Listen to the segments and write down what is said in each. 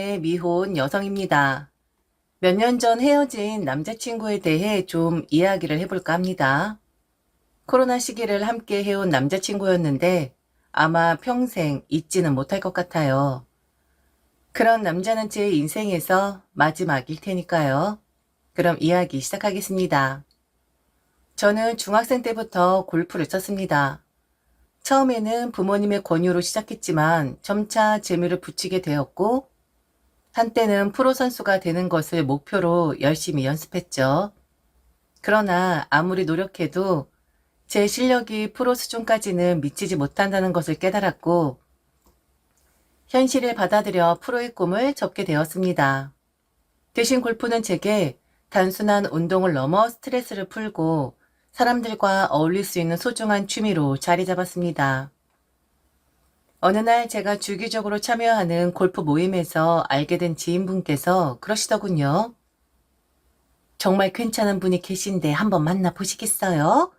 미혼 여성입니다. 몇 년 전 헤어진 남자친구에 대해 좀 이야기를 해볼까 합니다. 코로나 시기를 함께 해온 남자친구였는데 아마 평생 잊지는 못할 것 같아요. 그런 남자는 제 인생에서 마지막일 테니까요. 그럼 이야기 시작하겠습니다. 저는 중학생 때부터 골프를 쳤습니다. 처음에는 부모님의 권유로 시작했지만 점차 재미를 붙이게 되었고 한때는 프로 선수가 되는 것을 목표로 열심히 연습했죠. 그러나 아무리 노력해도 제 실력이 프로 수준까지는 미치지 못한다는 것을 깨달았고 현실을 받아들여 프로의 꿈을 접게 되었습니다. 대신 골프는 제게 단순한 운동을 넘어 스트레스를 풀고 사람들과 어울릴 수 있는 소중한 취미로 자리 잡았습니다. 어느 날 제가 주기적으로 참여하는 골프 모임에서 알게 된 지인분께서 그러시더군요. 정말 괜찮은 분이 계신데 한번 만나보시겠어요?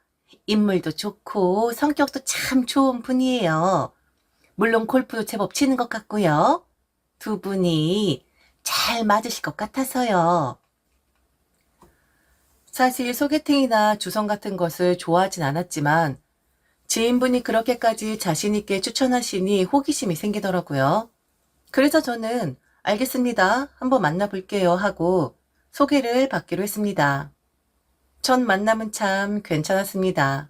인물도 좋고 성격도 참 좋은 분이에요. 물론 골프도 제법 치는 것 같고요. 두 분이 잘 맞으실 것 같아서요. 사실 소개팅이나 주선 같은 것을 좋아하진 않았지만 지인분이 그렇게까지 자신있게 추천하시니 호기심이 생기더라고요. 그래서 저는 알겠습니다. 한번 만나볼게요 하고 소개를 받기로 했습니다. 첫 만남은 참 괜찮았습니다.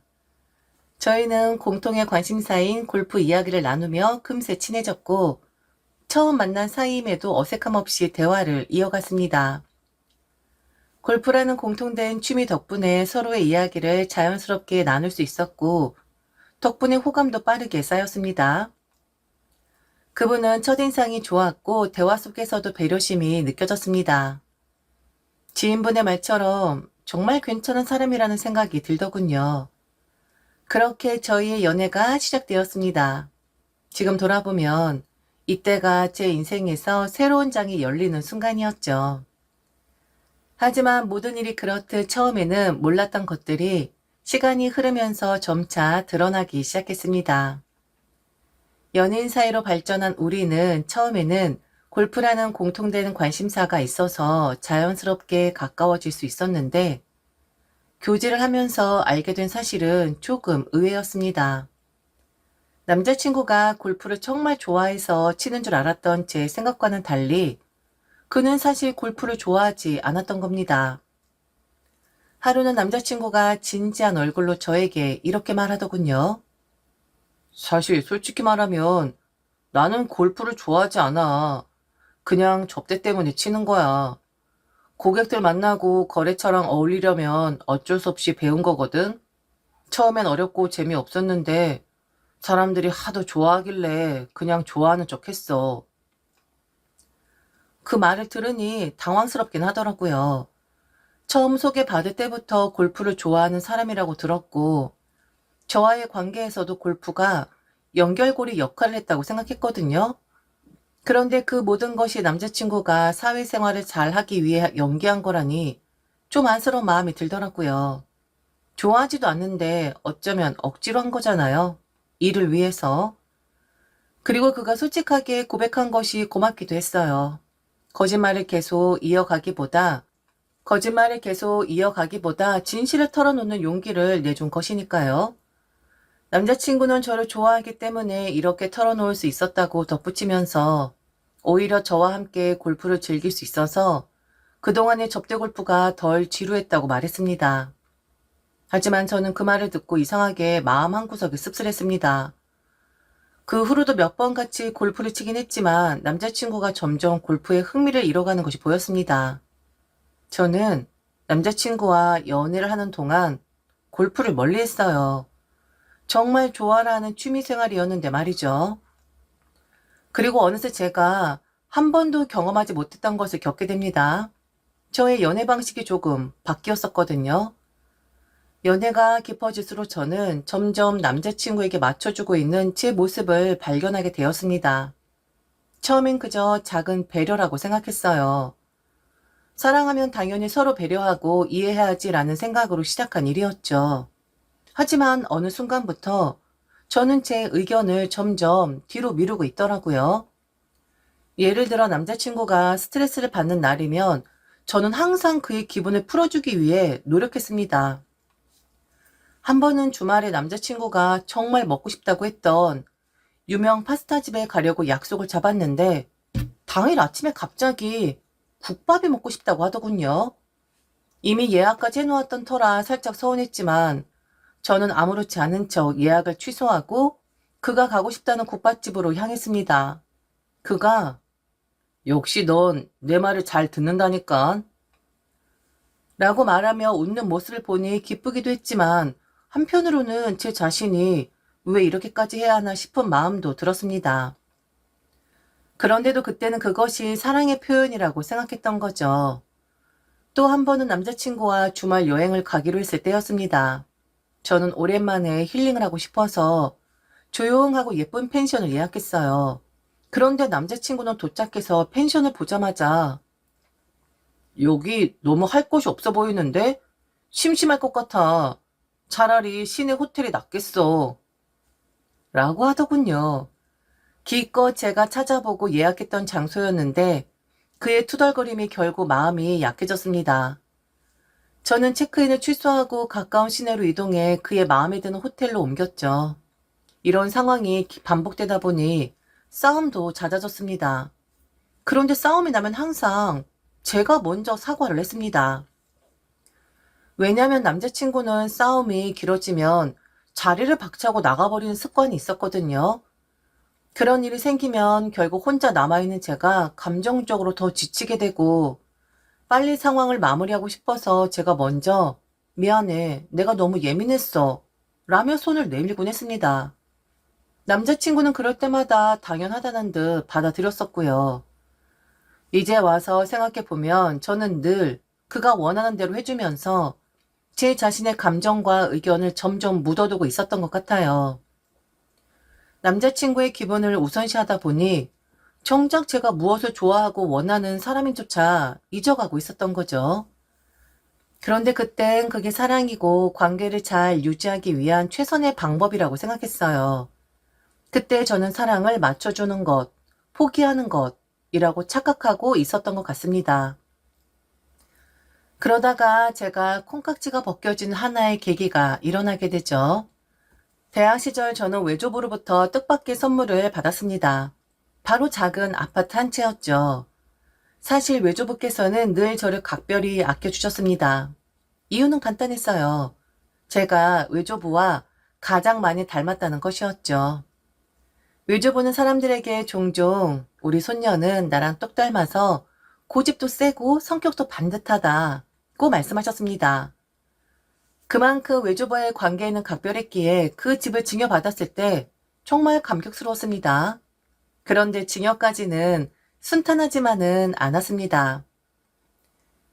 저희는 공통의 관심사인 골프 이야기를 나누며 금세 친해졌고 처음 만난 사이임에도 어색함 없이 대화를 이어갔습니다. 골프라는 공통된 취미 덕분에 서로의 이야기를 자연스럽게 나눌 수 있었고 덕분에 호감도 빠르게 쌓였습니다. 그분은 첫인상이 좋았고 대화 속에서도 배려심이 느껴졌습니다. 지인분의 말처럼 정말 괜찮은 사람이라는 생각이 들더군요. 그렇게 저희의 연애가 시작되었습니다. 지금 돌아보면 이때가 제 인생에서 새로운 장이 열리는 순간이었죠. 하지만 모든 일이 그렇듯 처음에는 몰랐던 것들이 시간이 흐르면서 점차 드러나기 시작했습니다. 연인 사이로 발전한 우리는 처음에는 골프라는 공통된 관심사가 있어서 자연스럽게 가까워질 수 있었는데 교제를 하면서 알게 된 사실은 조금 의외였습니다. 남자친구가 골프를 정말 좋아해서 치는 줄 알았던 제 생각과는 달리 그는 사실 골프를 좋아하지 않았던 겁니다. 하루는 남자친구가 진지한 얼굴로 저에게 이렇게 말하더군요. 사실 솔직히 말하면 나는 골프를 좋아하지 않아. 그냥 접대 때문에 치는 거야. 고객들 만나고 거래처랑 어울리려면 어쩔 수 없이 배운 거거든. 처음엔 어렵고 재미없었는데 사람들이 하도 좋아하길래 그냥 좋아하는 척 했어. 그 말을 들으니 당황스럽긴 하더라고요. 처음 소개받을 때부터 골프를 좋아하는 사람이라고 들었고 저와의 관계에서도 골프가 연결고리 역할을 했다고 생각했거든요. 그런데 그 모든 것이 남자친구가 사회생활을 잘 하기 위해 연기한 거라니 좀 안쓰러운 마음이 들더라고요. 좋아하지도 않는데 어쩌면 억지로 한 거잖아요. 일을 위해서. 그리고 그가 솔직하게 고백한 것이 고맙기도 했어요. 거짓말을 계속 이어가기보다 진실을 털어놓는 용기를 내준 것이니까요. 남자친구는 저를 좋아하기 때문에 이렇게 털어놓을 수 있었다고 덧붙이면서 오히려 저와 함께 골프를 즐길 수 있어서 그동안의 접대 골프가 덜 지루했다고 말했습니다. 하지만 저는 그 말을 듣고 이상하게 마음 한구석이 씁쓸했습니다. 그 후로도 몇 번 같이 골프를 치긴 했지만 남자친구가 점점 골프에 흥미를 잃어가는 것이 보였습니다. 저는 남자친구와 연애를 하는 동안 골프를 멀리했어요. 정말 좋아라 하는 취미생활이었는데 말이죠. 그리고 어느새 제가 한 번도 경험하지 못했던 것을 겪게 됩니다. 저의 연애 방식이 조금 바뀌었었거든요. 연애가 깊어질수록 저는 점점 남자친구에게 맞춰주고 있는 제 모습을 발견하게 되었습니다. 처음엔 그저 작은 배려라고 생각했어요. 사랑하면 당연히 서로 배려하고 이해해야지라는 생각으로 시작한 일이었죠. 하지만 어느 순간부터 저는 제 의견을 점점 뒤로 미루고 있더라고요. 예를 들어 남자친구가 스트레스를 받는 날이면 저는 항상 그의 기분을 풀어주기 위해 노력했습니다. 한 번은 주말에 남자친구가 정말 먹고 싶다고 했던 유명 파스타집에 가려고 약속을 잡았는데 당일 아침에 갑자기 국밥이 먹고 싶다고 하더군요. 이미 예약까지 해놓았던 터라 살짝 서운했지만 저는 아무렇지 않은 척 예약을 취소하고 그가 가고 싶다는 국밥집으로 향했습니다. 그가 역시 넌 내 말을 잘 듣는다니까 라고 말하며 웃는 모습을 보니 기쁘기도 했지만 한편으로는 제 자신이 왜 이렇게까지 해야 하나 싶은 마음도 들었습니다. 그런데도 그때는 그것이 사랑의 표현이라고 생각했던 거죠. 또 한 번은 남자친구와 주말 여행을 가기로 했을 때였습니다. 저는 오랜만에 힐링을 하고 싶어서 조용하고 예쁜 펜션을 예약했어요. 그런데 남자친구는 도착해서 펜션을 보자마자 여기 너무 할 것이 없어 보이는데? 심심할 것 같아. 차라리 시내 호텔이 낫겠어. 라고 하더군요. 기껏 제가 찾아보고 예약했던 장소였는데 그의 투덜거림이 결국 마음이 약해졌습니다. 저는 체크인을 취소하고 가까운 시내로 이동해 그의 마음에 드는 호텔로 옮겼죠. 이런 상황이 반복되다 보니 싸움도 잦아졌습니다. 그런데 싸움이 나면 항상 제가 먼저 사과를 했습니다. 왜냐하면 남자친구는 싸움이 길어지면 자리를 박차고 나가버리는 습관이 있었거든요. 그런 일이 생기면 결국 혼자 남아있는 제가 감정적으로 더 지치게 되고 빨리 상황을 마무리하고 싶어서 제가 먼저 미안해, 내가 너무 예민했어 라며 손을 내밀곤 했습니다. 남자친구는 그럴 때마다 당연하다는 듯 받아들였었고요. 이제 와서 생각해보면 저는 늘 그가 원하는 대로 해주면서 제 자신의 감정과 의견을 점점 묻어두고 있었던 것 같아요. 남자친구의 기분을 우선시하다 보니 정작 제가 무엇을 좋아하고 원하는 사람인조차 잊어가고 있었던 거죠. 그런데 그땐 그게 사랑이고 관계를 잘 유지하기 위한 최선의 방법이라고 생각했어요. 그때 저는 사랑을 맞춰주는 것, 포기하는 것이라고 착각하고 있었던 것 같습니다. 그러다가 제가 콩깍지가 벗겨진 하나의 계기가 일어나게 되죠. 대학 시절 저는 외조부로부터 뜻밖의 선물을 받았습니다. 바로 작은 아파트 한 채였죠. 사실 외조부께서는 늘 저를 각별히 아껴주셨습니다. 이유는 간단했어요. 제가 외조부와 가장 많이 닮았다는 것이었죠. 외조부는 사람들에게 종종 우리 손녀는 나랑 똑 닮아서 고집도 세고 성격도 반듯하다고 말씀하셨습니다. 그만큼 외조부와의 관계에는 각별했기에 그 집을 증여받았을 때 정말 감격스러웠습니다. 그런데 증여까지는 순탄하지만은 않았습니다.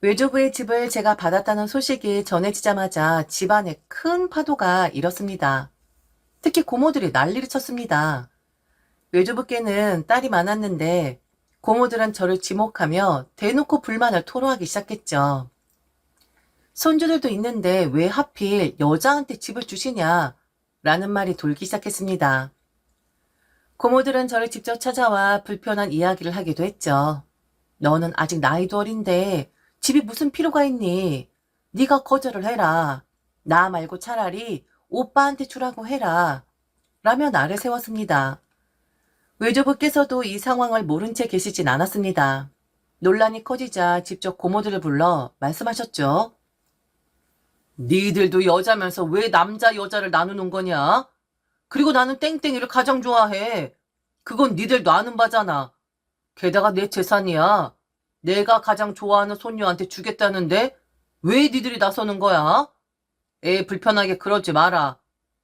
외조부의 집을 제가 받았다는 소식이 전해지자마자 집안에 큰 파도가 일었습니다. 특히 고모들이 난리를 쳤습니다. 외조부께는 딸이 많았는데 고모들은 저를 지목하며 대놓고 불만을 토로하기 시작했죠. 손주들도 있는데 왜 하필 여자한테 집을 주시냐 라는 말이 돌기 시작했습니다. 고모들은 저를 직접 찾아와 불편한 이야기를 하기도 했죠. 너는 아직 나이도 어린데 집이 무슨 필요가 있니? 네가 거절을 해라. 나 말고 차라리 오빠한테 주라고 해라. 라며 나를 세웠습니다. 외조부께서도 이 상황을 모른 채 계시진 않았습니다. 논란이 커지자 직접 고모들을 불러 말씀하셨죠. 니들도 여자면서 왜 남자 여자를 나누는 거냐? 그리고 나는 땡땡이를 가장 좋아해. 그건 니들도 아는 바잖아. 게다가 내 재산이야. 내가 가장 좋아하는 손녀한테 주겠다는데 왜 니들이 나서는 거야? 애 불편하게 그러지 마라.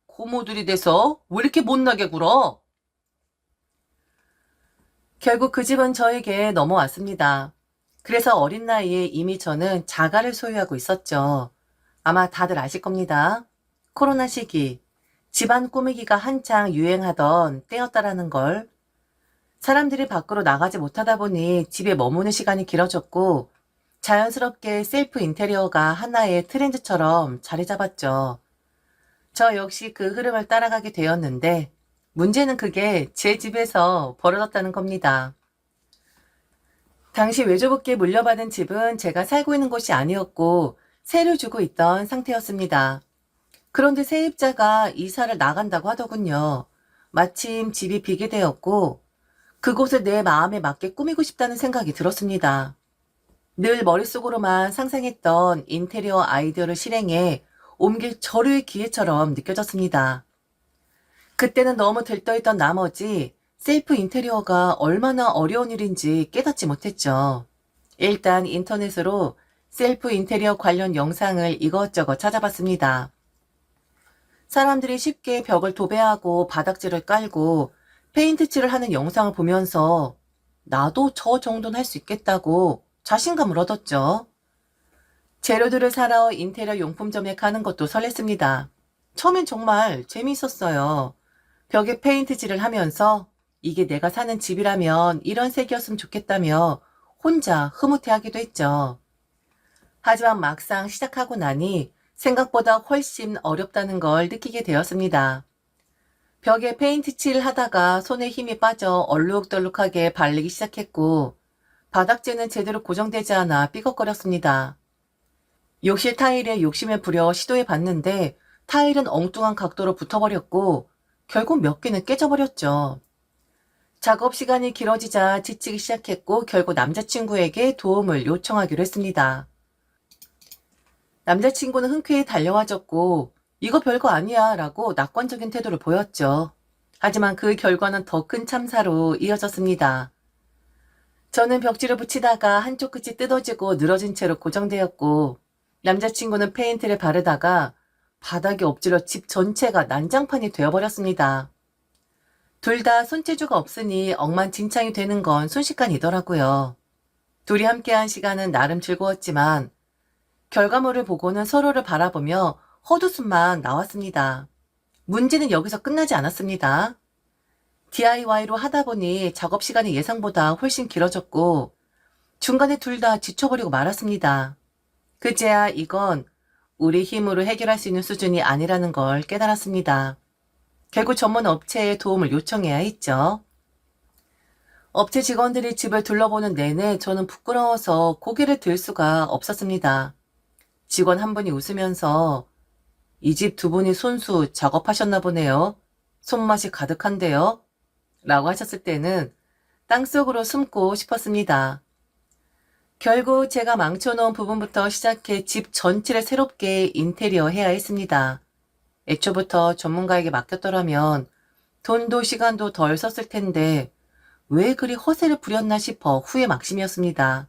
고모들이 돼서 왜 이렇게 못나게 굴어? 결국 그 집은 저에게 넘어왔습니다. 그래서 어린 나이에 이미 저는 자가를 소유하고 있었죠. 아마 다들 아실 겁니다. 코로나 시기, 집안 꾸미기가 한창 유행하던 때였다라는 걸. 사람들이 밖으로 나가지 못하다 보니 집에 머무는 시간이 길어졌고 자연스럽게 셀프 인테리어가 하나의 트렌드처럼 자리 잡았죠. 저 역시 그 흐름을 따라가게 되었는데 문제는 그게 제 집에서 벌어졌다는 겁니다. 당시 외조부께 물려받은 집은 제가 살고 있는 곳이 아니었고 세를 주고 있던 상태였습니다. 그런데 세입자가 이사를 나간다고 하더군요. 마침 집이 비게 되었고 그곳을 내 마음에 맞게 꾸미고 싶다는 생각이 들었습니다. 늘 머릿속으로만 상상했던 인테리어 아이디어를 실행해 옮길 절호의 기회처럼 느껴졌습니다. 그때는 너무 들떠있던 나머지 셀프 인테리어가 얼마나 어려운 일인지 깨닫지 못했죠. 일단 인터넷으로 셀프 인테리어 관련 영상을 이것저것 찾아봤습니다. 사람들이 쉽게 벽을 도배하고 바닥재를 깔고 페인트칠을 하는 영상을 보면서 나도 저 정도는 할 수 있겠다고 자신감을 얻었죠. 재료들을 사러 인테리어 용품점에 가는 것도 설렜습니다. 처음엔 정말 재미있었어요. 벽에 페인트칠을 하면서 이게 내가 사는 집이라면 이런 색이었으면 좋겠다며 혼자 흐뭇해하기도 했죠. 하지만 막상 시작하고 나니 생각보다 훨씬 어렵다는 걸 느끼게 되었습니다. 벽에 페인트칠을 하다가 손에 힘이 빠져 얼룩덜룩하게 발리기 시작했고 바닥재는 제대로 고정되지 않아 삐걱거렸습니다. 욕실 타일에 욕심을 부려 시도해봤는데 타일은 엉뚱한 각도로 붙어버렸고 결국 몇 개는 깨져버렸죠. 작업 시간이 길어지자 지치기 시작했고 결국 남자친구에게 도움을 요청하기로 했습니다. 남자친구는 흔쾌히 달려와줬고 이거 별거 아니야 라고 낙관적인 태도를 보였죠. 하지만 그 결과는 더 큰 참사로 이어졌습니다. 저는 벽지를 붙이다가 한쪽 끝이 뜯어지고 늘어진 채로 고정되었고 남자친구는 페인트를 바르다가 바닥에 엎질러 집 전체가 난장판이 되어버렸습니다. 둘 다 손재주가 없으니 엉망진창이 되는 건 순식간이더라고요. 둘이 함께한 시간은 나름 즐거웠지만 결과물을 보고는 서로를 바라보며 헛웃음만 나왔습니다. 문제는 여기서 끝나지 않았습니다. DIY로 하다 보니 작업 시간이 예상보다 훨씬 길어졌고 중간에 둘 다 지쳐버리고 말았습니다. 그제야 이건 우리 힘으로 해결할 수 있는 수준이 아니라는 걸 깨달았습니다. 결국 전문 업체에 도움을 요청해야 했죠. 업체 직원들이 집을 둘러보는 내내 저는 부끄러워서 고개를 들 수가 없었습니다. 직원 한 분이 웃으면서 이 집 두 분이 손수 작업하셨나 보네요. 손맛이 가득한데요. 라고 하셨을 때는 땅속으로 숨고 싶었습니다. 결국 제가 망쳐놓은 부분부터 시작해 집 전체를 새롭게 인테리어 해야 했습니다. 애초부터 전문가에게 맡겼더라면 돈도 시간도 덜 썼을 텐데 왜 그리 허세를 부렸나 싶어 후회 막심이었습니다.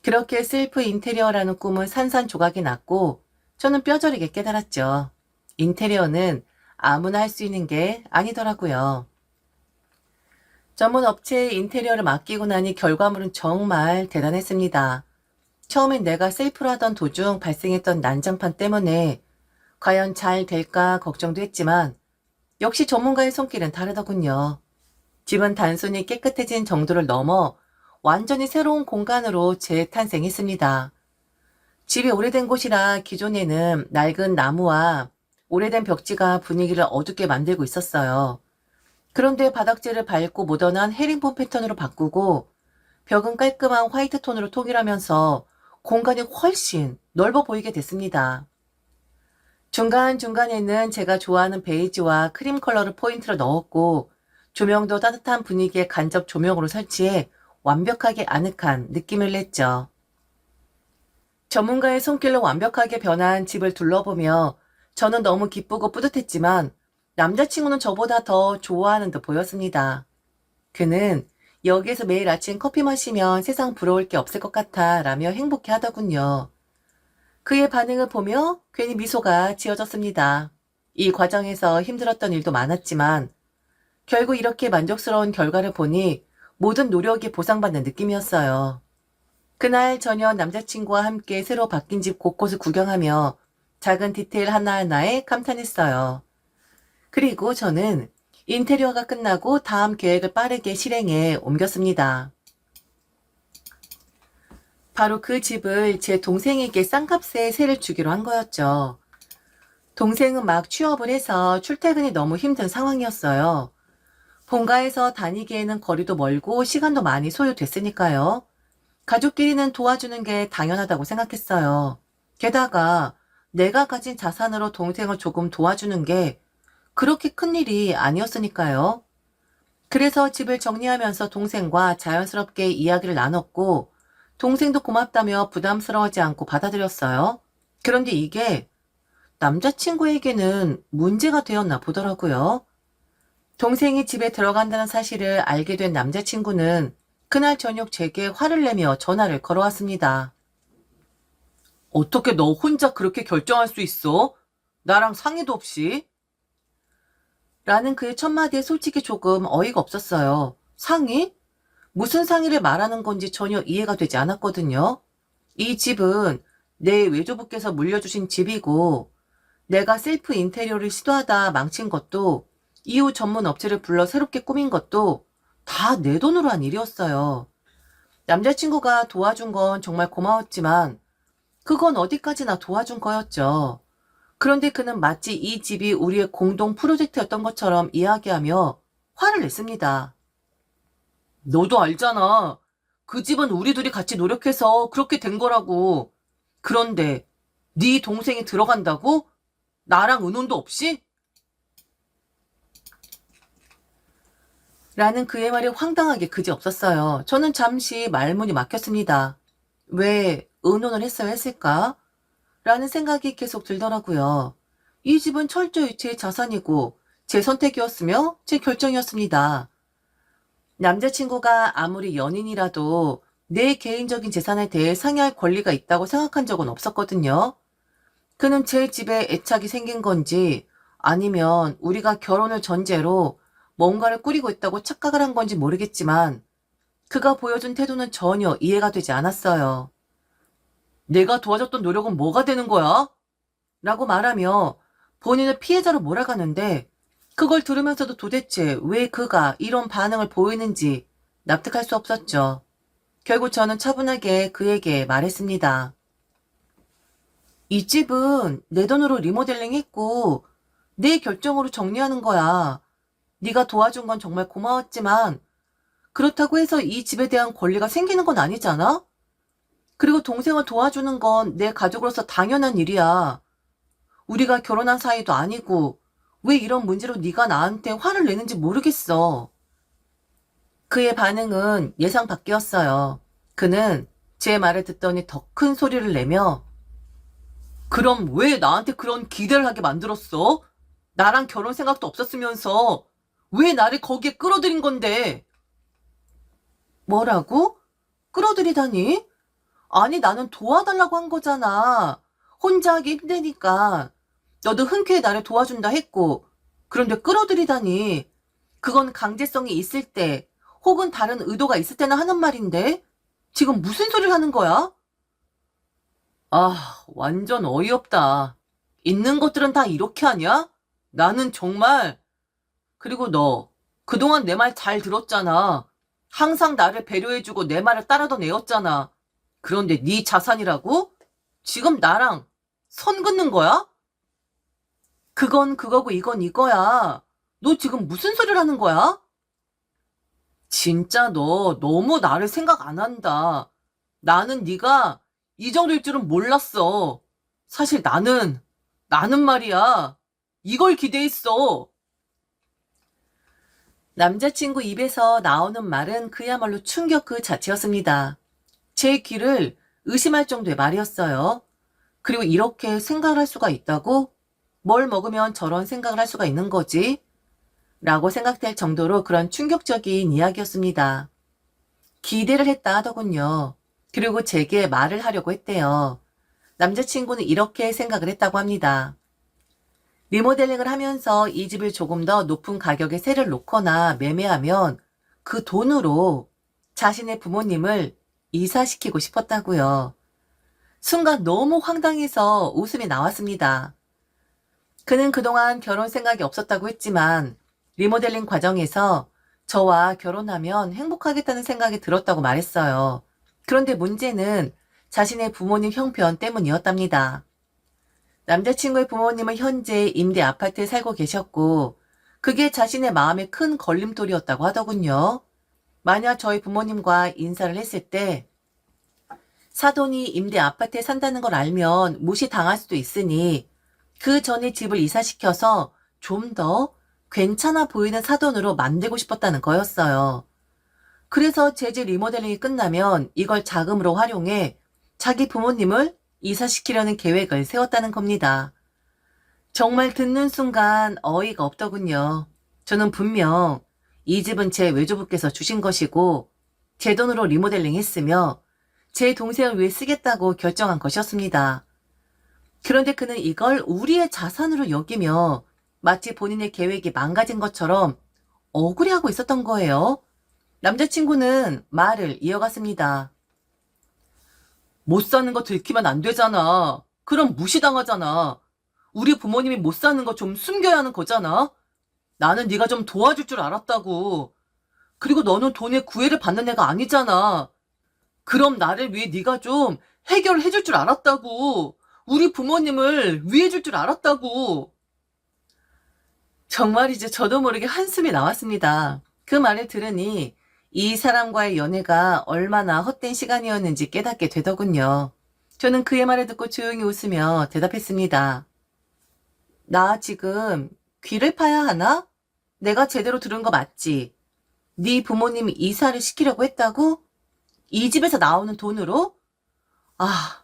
그렇게 셀프 인테리어라는 꿈은 산산조각이 났고 저는 뼈저리게 깨달았죠. 인테리어는 아무나 할 수 있는 게 아니더라고요. 전문 업체에 인테리어를 맡기고 나니 결과물은 정말 대단했습니다. 처음엔 내가 셀프로 하던 도중 발생했던 난장판 때문에 과연 잘 될까 걱정도 했지만 역시 전문가의 손길은 다르더군요. 집은 단순히 깨끗해진 정도를 넘어 완전히 새로운 공간으로 재탄생했습니다. 집이 오래된 곳이라 기존에는 낡은 나무와 오래된 벽지가 분위기를 어둡게 만들고 있었어요. 그런데 바닥재를 밝고 모던한 헤링본 패턴으로 바꾸고 벽은 깔끔한 화이트 톤으로 통일하면서 공간이 훨씬 넓어 보이게 됐습니다. 중간중간에는 제가 좋아하는 베이지와 크림 컬러를 포인트로 넣었고 조명도 따뜻한 분위기의 간접 조명으로 설치해 완벽하게 아늑한 느낌을 냈죠. 전문가의 손길로 완벽하게 변한 집을 둘러보며 저는 너무 기쁘고 뿌듯했지만 남자친구는 저보다 더 좋아하는 듯 보였습니다. 그는 여기에서 매일 아침 커피 마시면 세상 부러울 게 없을 것 같아 라며 행복해 하더군요. 그의 반응을 보며 괜히 미소가 지어졌습니다. 이 과정에서 힘들었던 일도 많았지만 결국 이렇게 만족스러운 결과를 보니 모든 노력이 보상받는 느낌이었어요. 그날 저녁 남자친구와 함께 새로 바뀐 집 곳곳을 구경하며 작은 디테일 하나하나에 감탄했어요. 그리고 저는 인테리어가 끝나고 다음 계획을 빠르게 실행해 옮겼습니다. 바로 그 집을 제 동생에게 싼값에 세를 주기로 한 거였죠. 동생은 막 취업을 해서 출퇴근이 너무 힘든 상황이었어요. 본가에서 다니기에는 거리도 멀고 시간도 많이 소요됐으니까요. 가족끼리는 도와주는 게 당연하다고 생각했어요. 게다가 내가 가진 자산으로 동생을 조금 도와주는 게 그렇게 큰 일이 아니었으니까요. 그래서 집을 정리하면서 동생과 자연스럽게 이야기를 나눴고 동생도 고맙다며 부담스러워하지 않고 받아들였어요. 그런데 이게 남자친구에게는 문제가 되었나 보더라고요. 동생이 집에 들어간다는 사실을 알게 된 남자친구는 그날 저녁 제게 화를 내며 전화를 걸어왔습니다. 어떻게 너 혼자 그렇게 결정할 수 있어? 나랑 상의도 없이? 라는 그의 첫마디에 솔직히 조금 어이가 없었어요. 상의? 무슨 상의를 말하는 건지 전혀 이해가 되지 않았거든요. 이 집은 내 외조부께서 물려주신 집이고 내가 셀프 인테리어를 시도하다 망친 것도 이후 전문 업체를 불러 새롭게 꾸민 것도 다 내 돈으로 한 일이었어요. 남자친구가 도와준 건 정말 고마웠지만 그건 어디까지나 도와준 거였죠. 그런데 그는 마치 이 집이 우리의 공동 프로젝트였던 것처럼 이야기하며 화를 냈습니다. 너도 알잖아. 그 집은 우리 둘이 같이 노력해서 그렇게 된 거라고. 그런데 네 동생이 들어간다고? 나랑 의논도 없이? 라는 그의 말이 황당하게 그지없었어요. 저는 잠시 말문이 막혔습니다. 왜 의논을 했어야 했을까? 라는 생각이 계속 들더라고요. 이 집은 철저히 제 자산이고 제 선택이었으며 제 결정이었습니다. 남자친구가 아무리 연인이라도 내 개인적인 재산에 대해 상의할 권리가 있다고 생각한 적은 없었거든요. 그는 제 집에 애착이 생긴 건지 아니면 우리가 결혼을 전제로 뭔가를 꾸리고 있다고 착각을 한 건지 모르겠지만 그가 보여준 태도는 전혀 이해가 되지 않았어요. 내가 도와줬던 노력은 뭐가 되는 거야? 라고 말하며 본인을 피해자로 몰아가는데 그걸 들으면서도 도대체 왜 그가 이런 반응을 보이는지 납득할 수 없었죠. 결국 저는 차분하게 그에게 말했습니다. 이 집은 내 돈으로 리모델링 했고 내 결정으로 정리하는 거야. 네가 도와준 건 정말 고마웠지만 그렇다고 해서 이 집에 대한 권리가 생기는 건 아니잖아? 그리고 동생을 도와주는 건 내 가족으로서 당연한 일이야. 우리가 결혼한 사이도 아니고 왜 이런 문제로 네가 나한테 화를 내는지 모르겠어. 그의 반응은 예상 밖이었어요. 그는 제 말을 듣더니 더 큰 소리를 내며 그럼 왜 나한테 그런 기대를 하게 만들었어? 나랑 결혼 생각도 없었으면서 왜 나를 거기에 끌어들인 건데? 뭐라고? 끌어들이다니? 아니 나는 도와달라고 한 거잖아. 혼자 하기 힘드니까. 너도 흔쾌히 나를 도와준다 했고. 그런데 끌어들이다니. 그건 강제성이 있을 때 혹은 다른 의도가 있을 때나 하는 말인데 지금 무슨 소리를 하는 거야? 아, 완전 어이없다. 있는 것들은 다 이렇게 하냐? 나는 정말... 그리고 너 그동안 내 말 잘 들었잖아. 항상 나를 배려해주고 내 말을 따르던 애였잖아. 그런데 네 자산이라고? 지금 나랑 선 긋는 거야? 그건 그거고 이건 이거야. 너 지금 무슨 소리를 하는 거야? 진짜 너 너무 나를 생각 안 한다. 나는 네가 이 정도일 줄은 몰랐어. 사실 나는 말이야. 이걸 기대했어. 남자친구 입에서 나오는 말은 그야말로 충격 그 자체였습니다. 제 귀를 의심할 정도의 말이었어요. 그리고 이렇게 생각을 할 수가 있다고? 뭘 먹으면 저런 생각을 할 수가 있는 거지? 라고 생각될 정도로 그런 충격적인 이야기였습니다. 기대를 했다 하더군요. 그리고 제게 말을 하려고 했대요. 남자친구는 이렇게 생각을 했다고 합니다. 리모델링을 하면서 이 집을 조금 더 높은 가격에 세를 놓거나 매매하면 그 돈으로 자신의 부모님을 이사시키고 싶었다고요. 순간 너무 황당해서 웃음이 나왔습니다. 그는 그동안 결혼 생각이 없었다고 했지만 리모델링 과정에서 저와 결혼하면 행복하겠다는 생각이 들었다고 말했어요. 그런데 문제는 자신의 부모님 형편 때문이었답니다. 남자친구의 부모님은 현재 임대 아파트에 살고 계셨고 그게 자신의 마음에 큰 걸림돌이었다고 하더군요. 만약 저희 부모님과 인사를 했을 때 사돈이 임대 아파트에 산다는 걸 알면 무시당할 수도 있으니 그 전에 집을 이사시켜서 좀 더 괜찮아 보이는 사돈으로 만들고 싶었다는 거였어요. 그래서 제 집 리모델링이 끝나면 이걸 자금으로 활용해 자기 부모님을 이사시키려는 계획을 세웠다는 겁니다. 정말 듣는 순간 어이가 없더군요. 저는 분명 이 집은 제 외조부께서 주신 것이고 제 돈으로 리모델링 했으며 제 동생을 위해 쓰겠다고 결정한 것이었습니다. 그런데 그는 이걸 우리의 자산으로 여기며 마치 본인의 계획이 망가진 것처럼 억울해하고 있었던 거예요. 남자친구는 말을 이어갔습니다. 못 사는 거 들키면 안 되잖아. 그럼 무시당하잖아. 우리 부모님이 못 사는 거 좀 숨겨야 하는 거잖아. 나는 네가 좀 도와줄 줄 알았다고. 그리고 너는 돈에 구애를 받는 애가 아니잖아. 그럼 나를 위해 네가 좀 해결을 해줄 줄 알았다고. 우리 부모님을 위해줄 줄 알았다고. 정말이지 저도 모르게 한숨이 나왔습니다. 그 말을 들으니 이 사람과의 연애가 얼마나 헛된 시간이었는지 깨닫게 되더군요. 저는 그의 말을 듣고 조용히 웃으며 대답했습니다. 나 지금 귀를 파야 하나? 내가 제대로 들은 거 맞지? 네 부모님이 이사를 시키려고 했다고? 이 집에서 나오는 돈으로? 아,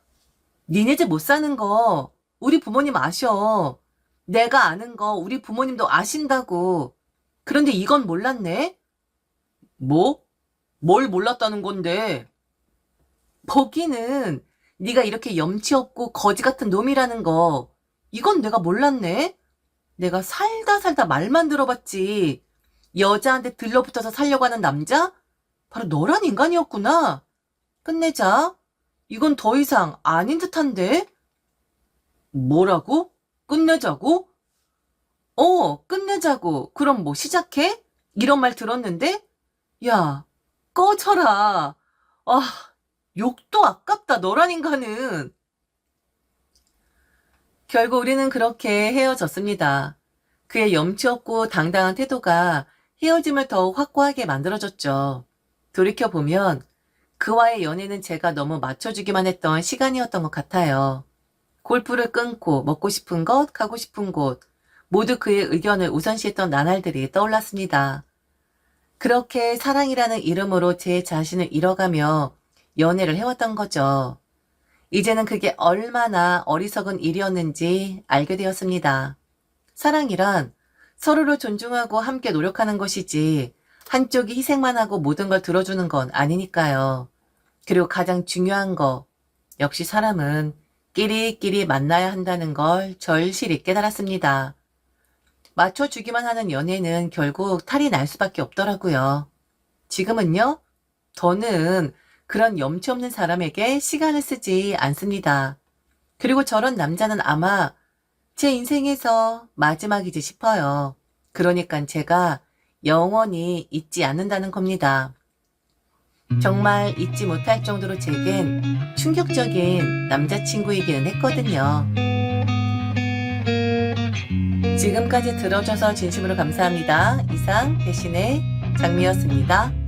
니네 집 못 사는 거 우리 부모님 아셔. 내가 아는 거 우리 부모님도 아신다고. 그런데 이건 몰랐네? 뭐? 뭘 몰랐다는 건데? 거기는 네가 이렇게 염치 없고 거지 같은 놈이라는 거. 이건 내가 몰랐네? 내가 살다 말만 들어봤지. 여자한테 들러붙어서 살려고 하는 남자? 바로 너란 인간이었구나. 끝내자. 이건 더 이상 아닌 듯한데? 뭐라고? 끝내자고? 끝내자고. 그럼 뭐 시작해? 이런 말 들었는데? 야, 꺼져라. 아, 욕도 아깝다, 너란 인간은. 결국 우리는 그렇게 헤어졌습니다. 그의 염치 없고 당당한 태도가 헤어짐을 더욱 확고하게 만들어줬죠. 돌이켜보면 그와의 연애는 제가 너무 맞춰주기만 했던 시간이었던 것 같아요. 골프를 끊고 먹고 싶은 것, 가고 싶은 곳, 모두 그의 의견을 우선시했던 나날들이 떠올랐습니다. 그렇게 사랑이라는 이름으로 제 자신을 잃어가며 연애를 해왔던 거죠. 이제는 그게 얼마나 어리석은 일이었는지 알게 되었습니다. 사랑이란 서로를 존중하고 함께 노력하는 것이지 한쪽이 희생만 하고 모든 걸 들어주는 건 아니니까요. 그리고 가장 중요한 거, 역시 사람은 끼리끼리 만나야 한다는 걸 절실히 깨달았습니다. 맞춰주기만 하는 연애는 결국 탈이 날 수밖에 없더라고요. 지금은요, 저는 그런 염치 없는 사람에게 시간을 쓰지 않습니다. 그리고 저런 남자는 아마 제 인생에서 마지막이지 싶어요. 그러니까 제가 영원히 잊지 않는다는 겁니다. 정말 잊지 못할 정도로 제겐 충격적인 남자친구이기는 했거든요. 지금까지 들어줘서 진심으로 감사합니다. 이상 배신의 장미였습니다.